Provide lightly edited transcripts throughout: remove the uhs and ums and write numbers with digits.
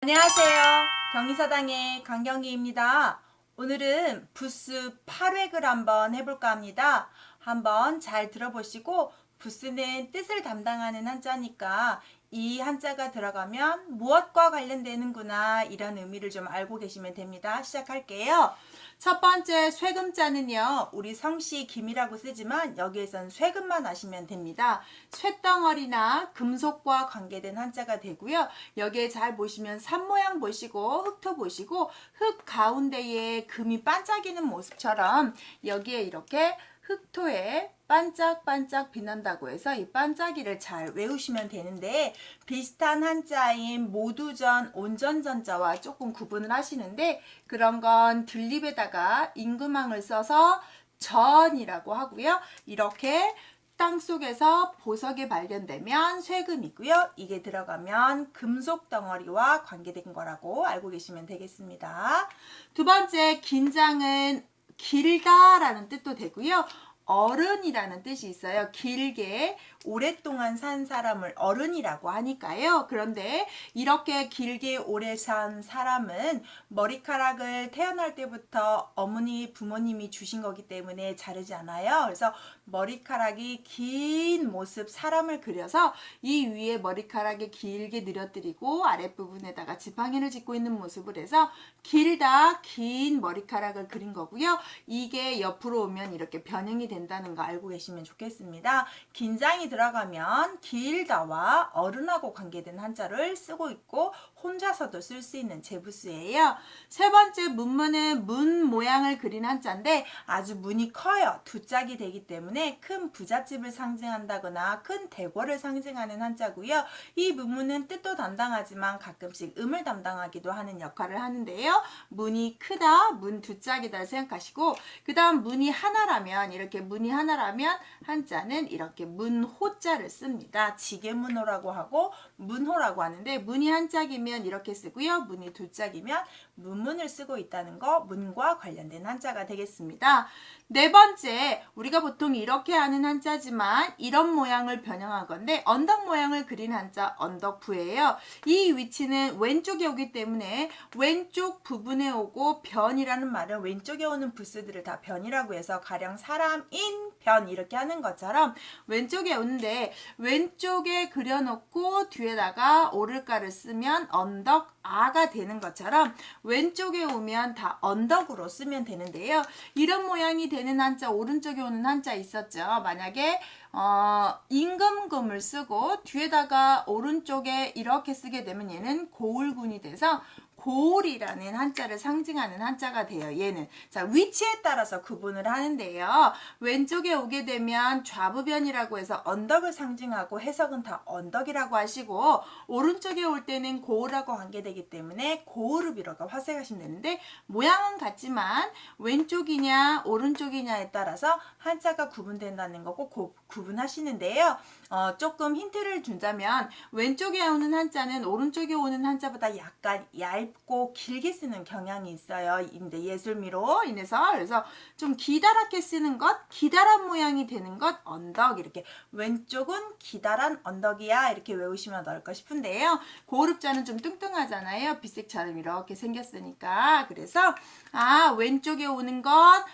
안녕하세요. 경리사당의 강경기입니다. 오늘은 부스 8획을 한번 해볼까 합니다. 한번 잘 들어보시고 부스는 뜻을 담당하는 한자니까 이 한자가 들어가면 무엇과 관련되는구나 이런 의미를 좀 알고 계시면 됩니다. 시작할게요. 첫 번째 쇠금자는요. 우리 성씨 김이라고 쓰지만 여기에선 쇠금만 아시면 됩니다. 쇠덩어리나 금속과 관계된 한자가 되고요. 여기에 잘 보시면 산 모양 보시고 흙토 보시고 흙 가운데에 금이 반짝이는 모습처럼 여기에 이렇게 흙토에 반짝반짝 빛난다고 해서 이 반짝이를 잘 외우시면 되는데 비슷한 한자인 모두전, 온전전자와 조금 구분을 하시는데 그런 건 들립에다가 임금항을 써서 전이라고 하고요. 이렇게 땅속에서 보석이 발견되면 쇠금이고요. 이게 들어가면 금속 덩어리와 관계된 거라고 알고 계시면 되겠습니다. 두 번째 긴장은 길다라는 뜻도 되고요. 어른이라는 뜻이 있어요. 길게 오랫동안 산 사람을 어른이라고 하니까요. 그런데 이렇게 길게 오래 산 사람은 머리카락을 태어날 때부터 어머니 부모님이 주신 거기 때문에 자르지 않아요. 그래서 머리카락이 긴 모습 사람을 그려서 이 위에 머리카락을 길게 늘어뜨리고 아랫부분에다가 지팡이를 짚고 있는 모습을 해서 길다 긴 머리카락을 그린 거고요. 이게 옆으로 오면 이렇게 변형이 된다는 거 알고 계시면 좋겠습니다. 긴장이 들어가면 길다와 어른하고 관계된 한자를 쓰고 있고 혼자서도 쓸 수 있는 제부수예요. 세 번째 문문은 문 모양을 그린 한자인데 아주 문이 커요. 두 짝이 되기 때문에 큰 부잣집을 상징한다거나 큰 대궐을 상징하는 한자고요. 이 문문은 뜻도 담당하지만 가끔씩 음을 담당하기도 하는 역할을 하는데요. 문이 크다, 문 두 짝이다 생각하시고 그 다음 문이 하나라면 이렇게 문이 하나라면 한자는 이렇게 문호자를 씁니다. 지게문호라고 하고 문호라고 하는데 문이 한 짝이면 이렇게 쓰고요. 문이 두 짝이면 문문을 쓰고 있다는 거 문과 관련된 한자가 되겠습니다. 네 번째 우리가 보통 이렇게 하는 한자지만 이런 모양을 변형한 건데 언덕 모양을 그린 한자 언덕부예요. 이 위치는 왼쪽에 오기 때문에 왼쪽 부분에 오고 변이라는 말은 왼쪽에 오는 부스들을 다 변이라고 해서 가령 사람인 변 이렇게 하는 것처럼 왼쪽에 오는데 왼쪽에 그려놓고 뒤에다가 오를가를 쓰면 언덕 아가 되는 것처럼 왼쪽에 오면 다 언덕으로 쓰면 되는데요. 이런 모양이 되는 한자 오른쪽에 오는 한자 있었죠. 만약에 임금금을 쓰고 뒤에다가 오른쪽에 이렇게 쓰게 되면 얘는 고을군이 돼서 고을이라는 한자를 상징하는 한자가 돼요. 얘는 자 위치에 따라서 구분을 하는데요. 왼쪽에 오게 되면 좌부변이라고 해서 언덕을 상징하고 해석은 다 언덕이라고 하시고 오른쪽에 올 때는 고을하고 관계되기 때문에 고을읍이라고 화색하시면 되는데 모양은 같지만 왼쪽이냐 오른쪽이냐에 따라서 한자가 구분된다는 거고 구분하시는데요. 조금 힌트를 준다면 왼쪽에 오는 한자는 오른쪽에 오는 한자보다 약간 얇고 길게 쓰는 경향이 있어요. 인데 예술미로 인해서 그래서 좀 기다랗게 쓰는 것, 기다란 모양이 되는 것, 언덕 이렇게 왼쪽은 기다란 언덕이야 이렇게 외우시면 어떨까 싶은데요. 고을읍자는 좀 뚱뚱하잖아요. 빛색처럼 이렇게 생겼으니까 그래서 왼쪽에 오는 건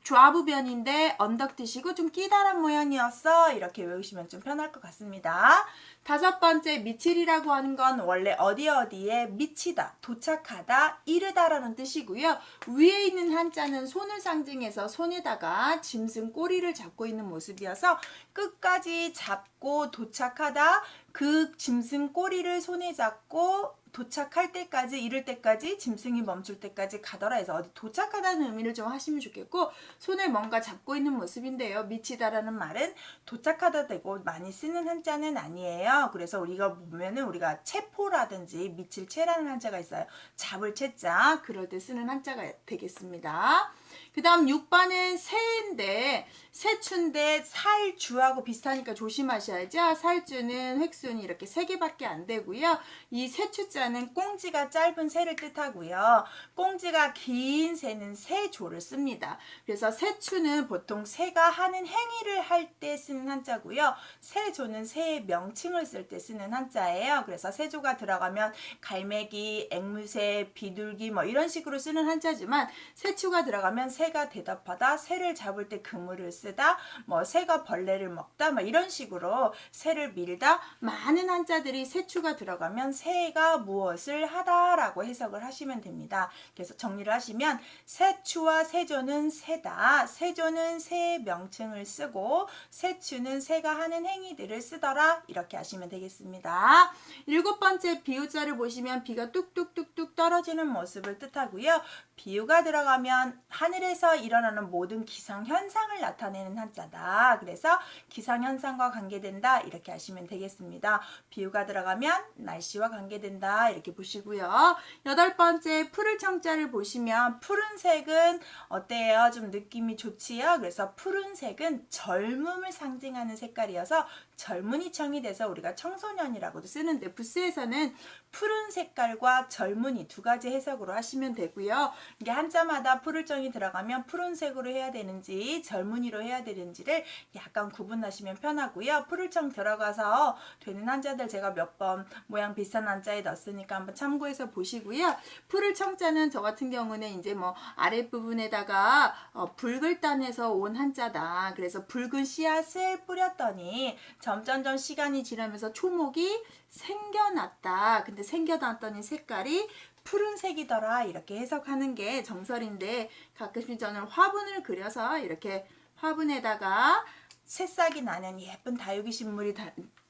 좌부변인데 언덕 드시고 좀 끼다란 모양이었어 이렇게 외우시면 좀 편할 것 같습니다. 다섯 번째 미칠이라고 하는 건 원래 어디에 미치다, 도착하다, 이르다라는 뜻이고요. 위에 있는 한자는 손을 상징해서 손에다가 짐승 꼬리를 잡고 있는 모습이어서 끝까지 잡고 도착하다 그 짐승 꼬리를 손에 잡고 도착할 때까지 이를 때까지 짐승이 멈출 때까지 가더라 해서 어디 도착하다는 의미를 좀 하시면 좋겠고 손에 뭔가 잡고 있는 모습인데요. 미치다라는 말은 도착하다 되고 많이 쓰는 한자는 아니에요. 그래서 우리가 보면은 우리가 체포라든지 미칠 체라는 한자가 있어요. 잡을 체자 그럴 때 쓰는 한자가 되겠습니다. 그 다음 6번은 새인데 새추인데 살주하고 비슷하니까 조심하셔야죠. 살주는 획순이 이렇게 3개밖에 안 되고요. 이 새추자는 꽁지가 짧은 새를 뜻하고요. 꽁지가 긴 새는 새조를 씁니다. 그래서 새추는 보통 새가 하는 행위를 할 때 쓰는 한자고요. 새조는 새의 명칭을 쓸 때 쓰는 한자예요. 그래서 새조가 들어가면 갈매기, 앵무새, 비둘기 뭐 이런 식으로 쓰는 한자지만 새추가 들어가면 새가 대답하다, 새를 잡을 때 그물을 쓰다, 뭐 새가 벌레를 먹다 뭐 이런 식으로 새를 밀다 많은 한자들이 새추가 들어가면 새가 무엇을 하다라고 해석을 하시면 됩니다. 그래서 정리를 하시면 새추와 새조는 새다. 새조는 새의 명칭을 쓰고 새추는 새가 하는 행위들을 쓰더라. 이렇게 하시면 되겠습니다. 7번째 비유자를 보시면 비가 뚝뚝뚝뚝 떨어지는 모습을 뜻하고요. 비유가 들어가면 하늘에서 일어나는 모든 기상현상을 나타내는 한자다. 그래서 기상현상과 관계된다. 이렇게 하시면 되겠습니다. 비유가 들어가면 날씨와 관계된다. 이렇게 보시고요. 8번째 푸를 청자를 보시면 푸른색은 어때요? 좀 느낌이 좋지요? 그래서 푸른색은 젊음을 상징하는 색깔이어서 젊은이청이 돼서 우리가 청소년이라고도 쓰는데 부스에서는 푸른 색깔과 젊은이 두 가지 해석으로 하시면 되고요. 이게 한자마다 푸를정이 들어가면 푸른색으로 해야 되는지 젊은이로 해야 되는지를 약간 구분하시면 편하고요. 푸를정 들어가서 되는 한자들 제가 몇 번 모양 비슷한 한자에 넣었으니까 한번 참고해서 보시고요. 푸를청자는 저 같은 경우는 이제 뭐 아랫부분에다가 붉을단에서 온 한자다. 그래서 붉은 씨앗을 뿌렸더니 점점점 시간이 지나면서 초목이 생겨났다. 근데 생겨났더니 색깔이 푸른색이더라. 이렇게 해석하는 게 정설인데 가끔씩 저는 화분을 그려서 이렇게 화분에다가 새싹이 나는 예쁜 다육이 식물이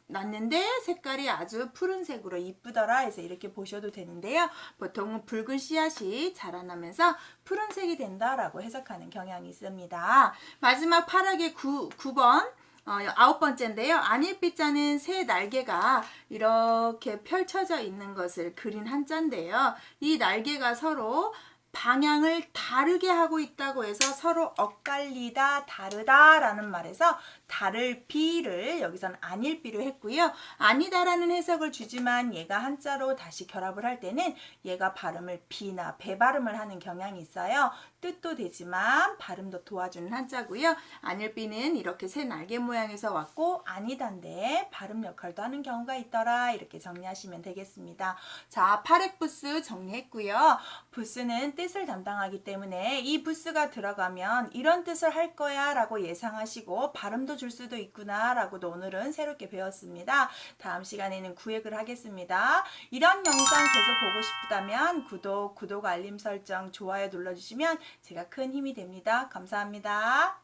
났는데 색깔이 아주 푸른색으로 이쁘더라 해서 이렇게 보셔도 되는데요. 보통은 붉은 씨앗이 자라나면서 푸른색이 된다라고 해석하는 경향이 있습니다. 마지막 파락의 9번 9번째인데요. 안일비자는 새 날개가 이렇게 펼쳐져 있는 것을 그린 한자인데요. 이 날개가 서로 방향을 다르게 하고 있다고 해서 서로 엇갈리다, 다르다라는 말에서 다를 비를 여기서는 아닐비로 했고요. 아니다라는 해석을 주지만 얘가 한자로 다시 결합을 할 때는 얘가 발음을 비나 배발음을 하는 경향이 있어요. 뜻도 되지만 발음도 도와주는 한자고요. 아닐비는 이렇게 새 날개 모양에서 왔고 아니다인데 발음 역할도 하는 경우가 있더라. 이렇게 정리하시면 되겠습니다. 자, 파렉부스 정리했고요. 부스는 뜻을 담당하기 때문에 이 부스가 들어가면 이런 뜻을 할 거야 라고 예상하시고 발음도 줄 수도 있구나 라고도 오늘은 새롭게 배웠습니다. 다음 시간에는 구획을 하겠습니다. 이런 영상 계속 보고 싶다면 구독, 알림 설정, 좋아요 눌러주시면 제가 큰 힘이 됩니다. 감사합니다.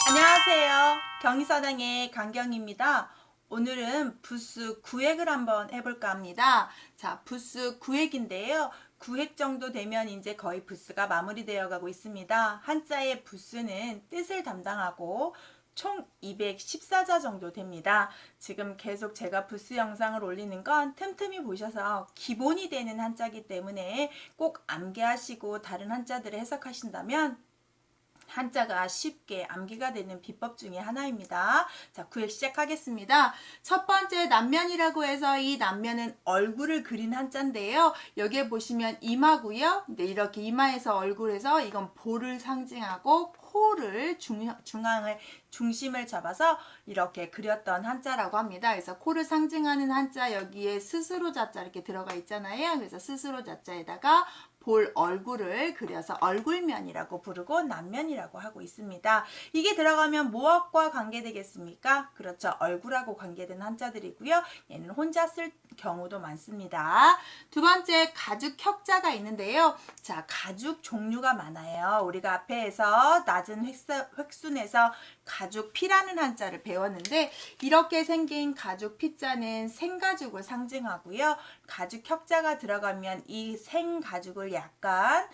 안녕하세요. 경희사당의 강경입니다. 오늘은 부스 구획을 한번 해볼까 합니다. 자, 부스 구획인데요. 구획 정도 되면 이제 거의 부스가 마무리되어 가고 있습니다. 한자의 부스는 뜻을 담당하고 총 214자 정도 됩니다. 지금 계속 제가 부스 영상을 올리는 건 틈틈이 보셔서 기본이 되는 한자이기 때문에 꼭 암기하시고 다른 한자들을 해석하신다면 한자가 쉽게 암기가 되는 비법 중에 하나입니다. 자, 구획 시작하겠습니다. 첫 번째 남면이라고 해서 이 남면은 얼굴을 그린 한자인데요. 여기에 보시면 이마고요. 근데 이렇게 이마에서 얼굴에서 이건 볼을 상징하고 코를 중심을 잡아서 이렇게 그렸던 한자라고 합니다. 그래서 코를 상징하는 한자 여기에 스스로 자자 이렇게 들어가 있잖아요. 그래서 스스로 자자에다가 볼 얼굴을 그려서 얼굴면이라고 부르고 남면이라고 하고 있습니다. 이게 들어가면 무엇과 관계되겠습니까? 그렇죠. 얼굴하고 관계된 한자들이고요. 얘는 혼자 쓸 경우도 많습니다. 두 번째, 가죽 혁자가 있는데요. 자, 가죽 종류가 많아요. 우리가 앞에서 낮은 획순에서 가죽 피라는 한자를 배웠는데 이렇게 생긴 가죽 피자는 생가죽을 상징하고요. 가죽 혁자가 들어가면 이 생가죽을 약간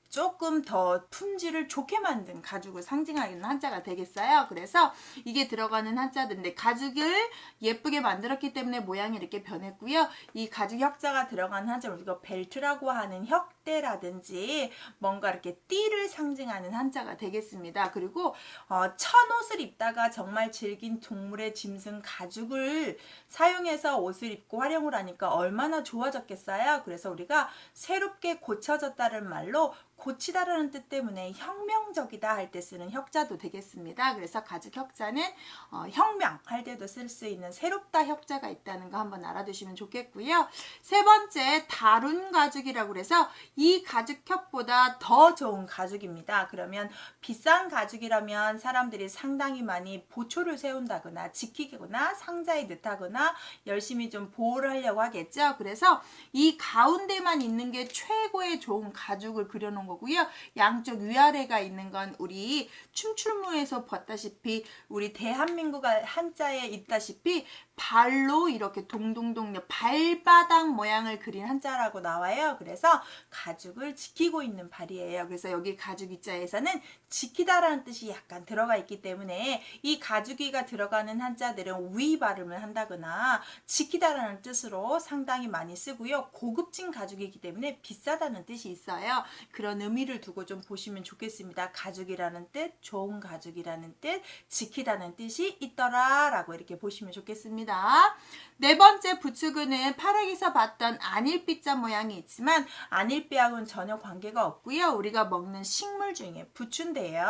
조금 더 품질을 좋게 만든 가죽을 상징하는 한자가 되겠어요. 그래서 이게 들어가는 한자들인데 가죽을 예쁘게 만들었기 때문에 모양이 이렇게 변했고요. 이 가죽 혁자가 들어가는 한자 우리가 벨트라고 하는 혁대라든지 뭔가 이렇게 띠를 상징하는 한자가 되겠습니다. 그리고 천옷을 입다가 정말 질긴 동물의 짐승 가죽을 사용해서 옷을 입고 활용을 하니까 얼마나 좋아졌겠어요. 그래서 우리가 새롭게 고쳐졌다는 말로 고치다라는 뜻 때문에 혁명적이다 할 때 쓰는 혁자도 되겠습니다. 그래서 가죽 혁자는 혁명할 때도 쓸 수 있는 새롭다 혁자가 있다는 거 한번 알아두시면 좋겠고요. 세 번째, 다룬 가죽이라고 해서 이 가죽혁보다 더 좋은 가죽입니다. 그러면 비싼 가죽이라면 사람들이 상당히 많이 보초를 세운다거나 지키거나 상자에 넣다거나 열심히 좀 보호를 하려고 하겠죠. 그래서 이 가운데만 있는 게 최고의 좋은 가죽을 그려놓은 거고요. 양쪽 위아래가 있는 건 우리 춤출무에서 봤다시피 우리 대한민국 한자에 있다시피 발로 이렇게 동동동 발바닥 모양을 그린 한자라고 나와요. 그래서 가죽을 지키고 있는 발이에요. 그래서 여기 가죽 이자에서는 지키다라는 뜻이 약간 들어가 있기 때문에 이 가죽이가 들어가는 한자들은 위 발음을 한다거나 지키다라는 뜻으로 상당히 많이 쓰고요. 고급진 가죽이기 때문에 비싸다는 뜻이 있어요. 그런 의미를 두고 좀 보시면 좋겠습니다. 가죽이라는 뜻, 좋은 가죽이라는 뜻, 지키다는 뜻이 있더라라고 이렇게 보시면 좋겠습니다. 네 번째, 부추구는 파락에서 봤던 안일비자 모양이 있지만 안일비하고는 전혀 관계가 없고요. 우리가 먹는 식물 중에 부추인데요.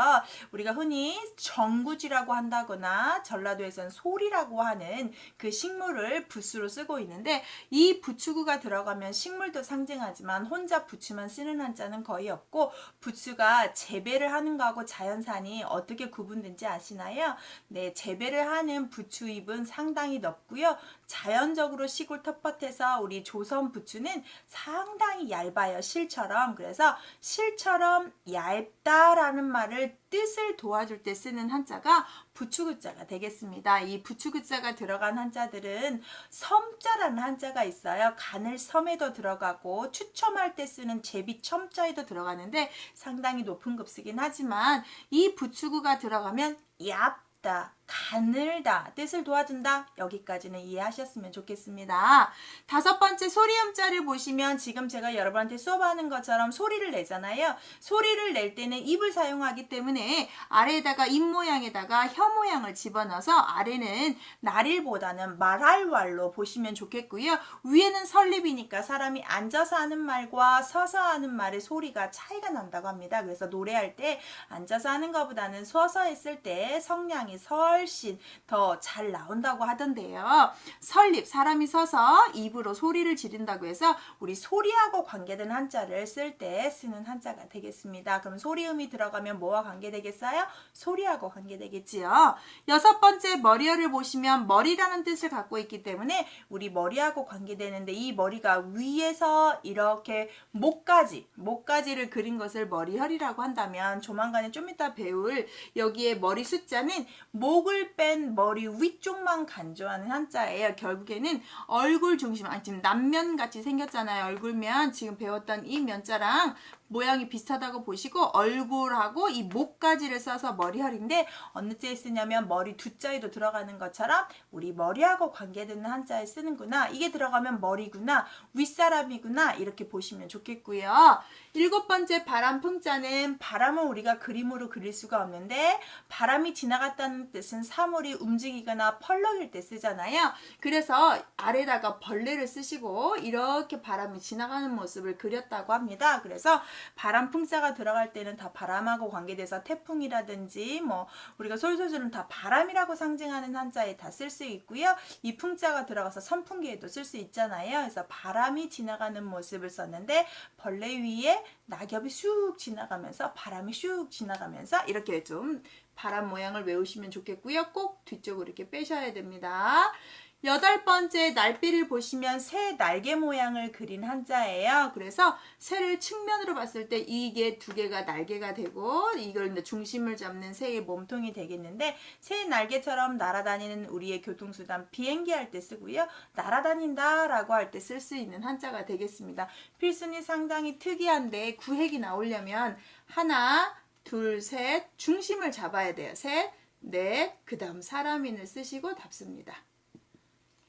우리가 흔히 정구지라고 한다거나 전라도에서는 소리라고 하는 그 식물을 부추로 쓰고 있는데 이 부추구가 들어가면 식물도 상징하지만 혼자 부추만 쓰는 한자는 거의 없고 부추가 재배를 하는 거하고 자연산이 어떻게 구분된지 아시나요? 네, 재배를 하는 부추잎은 상당히 넓고요. 자연적으로 시골 텃밭에서 우리 조선 부추는 상당히 얇아요. 실처럼. 그래서 실처럼 얇다라는 말을 뜻을 도와줄 때 쓰는 한자가 부추구자가 되겠습니다. 이 부추구자가 들어간 한자들은 섬자라는 한자가 있어요. 가늘 섬에도 들어가고 추첨할 때 쓰는 제비 첨자에도 들어가는데 상당히 높은 급수긴 하지만 이 부추구가 들어가면 얇다, 가늘다, 뜻을 도와준다. 여기까지는 이해하셨으면 좋겠습니다. 다섯 번째, 소리음자를 보시면 지금 제가 여러분한테 수업하는 것처럼 소리를 내잖아요. 소리를 낼 때는 입을 사용하기 때문에 아래에다가 입 모양에다가 혀 모양을 집어넣어서 아래는 나릴보다는 말할 말로 보시면 좋겠고요. 위에는 설립이니까 사람이 앉아서 하는 말과 서서 하는 말의 소리가 차이가 난다고 합니다. 그래서 노래할 때 앉아서 하는 것보다는 서서 했을 때 성량이 훨씬 더 잘 나온다고 하던데요. 설립, 사람이 서서 입으로 소리를 지른다고 해서 우리 소리하고 관계된 한자를 쓸 때 쓰는 한자가 되겠습니다. 그럼 소리음이 들어가면 뭐와 관계되겠어요? 소리하고 관계되겠지요. 여섯 번째, 머리열을 보시면 머리라는 뜻을 갖고 있기 때문에 우리 머리하고 관계되는데 이 머리가 위에서 이렇게 목까지를 그린 것을 머리열이라고 한다면 조만간에 좀 이따 배울 여기에 머리 숫자는 목을 뺀 머리 위쪽만 간주하는 한자예요. 결국에는 얼굴 중심, 지금 남면같이 생겼잖아요. 얼굴면 지금 배웠던 이 면자랑 모양이 비슷하다고 보시고 얼굴하고 이 목까지를 써서 머리혈인데 어느 자에 쓰냐면 머리 두 자에도 들어가는 것처럼 우리 머리하고 관계되는 한자에 쓰는구나. 이게 들어가면 머리구나. 윗사람이구나. 이렇게 보시면 좋겠고요. 일곱 번째, 바람풍자는 바람은 우리가 그림으로 그릴 수가 없는데 바람이 지나갔다는 뜻은 사물이 움직이거나 펄럭일 때 쓰잖아요. 그래서 아래다가 벌레를 쓰시고 이렇게 바람이 지나가는 모습을 그렸다고 합니다. 그래서 바람 풍자가 들어갈 때는 다 바람하고 관계돼서 태풍이라든지 뭐 우리가 솔솔솔은 다 바람이라고 상징하는 한자에 다 쓸 수 있고요. 이 풍자가 들어가서 선풍기에도 쓸 수 있잖아요. 그래서 바람이 지나가는 모습을 썼는데 벌레 위에 낙엽이 쑥 지나가면서 바람이 쑥 지나가면서 이렇게 좀 바람 모양을 외우시면 좋겠고요. 꼭 뒤쪽으로 이렇게 빼셔야 됩니다. 8번째 날비를 보시면 새 날개 모양을 그린 한자예요. 그래서 새를 측면으로 봤을 때 이게 두 개가 날개가 되고 이걸 이제 중심을 잡는 새의 몸통이 되겠는데 새 날개처럼 날아다니는 우리의 교통수단 비행기 할 때 쓰고요. 날아다닌다 라고 할 때 쓸 수 있는 한자가 되겠습니다. 필순이 상당히 특이한데 구획이 나오려면 하나, 둘, 셋 중심을 잡아야 돼요. 셋, 넷, 그 다음 사람인을 쓰시고 답습니다.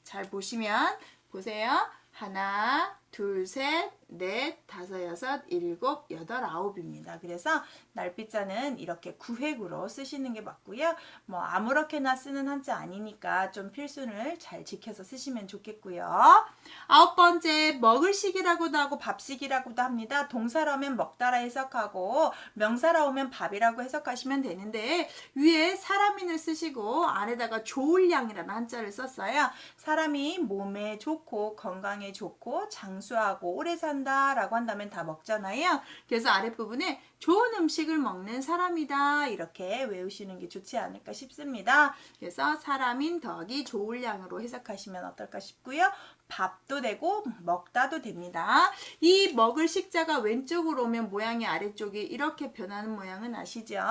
잘 보시면 보세요. 하나, 둘, 셋, 넷, 다섯, 여섯, 일곱, 여덟, 아홉입니다. 그래서 날비자는 이렇게 구획으로 쓰시는 게 맞고요. 뭐 아무렇게나 쓰는 한자 아니니까 좀 필순을 잘 지켜서 쓰시면 좋겠고요. 9번째 먹을식이라고도 하고 밥식이라고도 합니다. 동사로 하면 먹다라 해석하고 명사로 오면 밥이라고 해석하시면 되는데 위에 사람인을 쓰시고 안에다가 좋을량이라는 한자를 썼어요. 사람이 몸에 좋고 건강에 좋고 장수하고 오래 산다 라고 한다면 다 먹잖아요. 그래서 아랫부분에 좋은 음식을 먹는 사람이다 이렇게 외우시는 게 좋지 않을까 싶습니다. 그래서 사람인 더하기 좋을량으로 해석하시면 어떨까 싶고요. 밥도 되고 먹다도 됩니다. 이 먹을 식자가 왼쪽으로 오면 모양이 아래쪽이 이렇게 변하는 모양은 아시죠?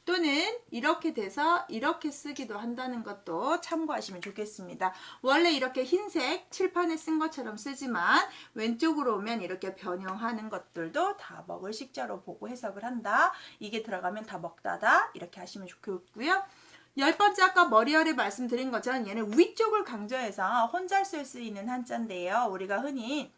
또는 이렇게 돼서 이렇게 쓰기도 한다는 것도 참고하시면 좋겠습니다. 원래 이렇게 흰색 칠판에 쓴 것처럼 쓰지만 왼쪽으로 오면 이렇게 변형하는 것들도 다 먹을 식자로 보고 해석을 한다. 이게 들어가면 다 먹다다 이렇게 하시면 좋겠고요. 10번째 아까 머리열에 말씀드린 것처럼 얘는 위쪽을 강조해서 혼자 쓸 수 있는 한자인데요. 우리가 흔히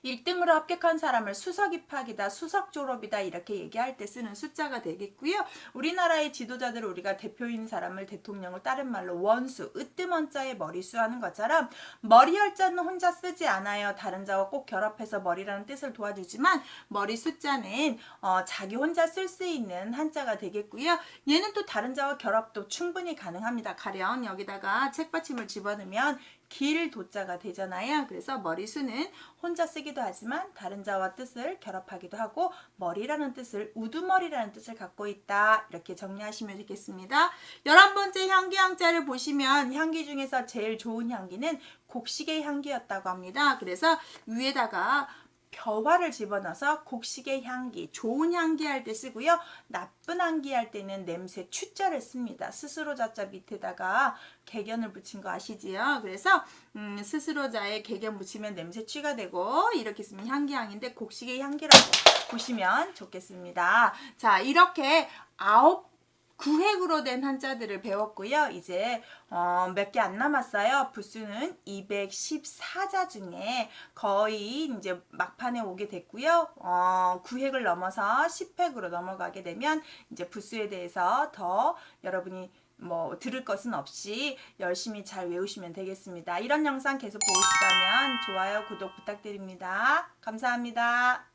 1등으로 합격한 사람을 수석 입학이다, 수석 졸업이다 이렇게 얘기할 때 쓰는 숫자가 되겠고요. 우리나라의 지도자들 우리가 대표인 사람을 대통령을 다른 말로 원수, 으뜸원자의 머리수 하는 것처럼 머리열자는 혼자 쓰지 않아요. 다른 자와 꼭 결합해서 머리라는 뜻을 도와주지만 머리 숫자는 자기 혼자 쓸 수 있는 한자가 되겠고요. 얘는 또 다른 자와 결합도 충분히 가능합니다. 가령 여기다가 책받침을 집어넣으면 길 도자가 되잖아요. 그래서 머리수는 혼자 쓰기도 하지만 다른 자와 뜻을 결합하기도 하고 머리라는 뜻을 우두머리라는 뜻을 갖고 있다. 이렇게 정리하시면 되겠습니다. 11번째 향기 항자를 보시면 향기 중에서 제일 좋은 향기는 곡식의 향기였다고 합니다. 그래서 위에다가 벼화를 집어넣어서 곡식의 향기, 좋은 향기 할 때 쓰고요. 나쁜 향기 할 때는 냄새 추자를 씁니다. 스스로 자자 밑에다가 개견을 붙인 거 아시지요? 그래서 스스로자에 개견 붙이면 냄새 취가 되고 이렇게 쓰면 향기향인데 곡식의 향기라고 보시면 좋겠습니다. 자, 이렇게 9획으로 된 한자들을 배웠고요. 이제 몇 개 안 남았어요. 부수는 214자 중에 거의 이제 막판에 오게 됐고요. 9획을 넘어서 10획으로 넘어가게 되면 이제 부수에 대해서 더 여러분이 뭐 들을 것은 없이 열심히 잘 외우시면 되겠습니다. 이런 영상 계속 보고 싶다면 좋아요, 구독 부탁드립니다. 감사합니다.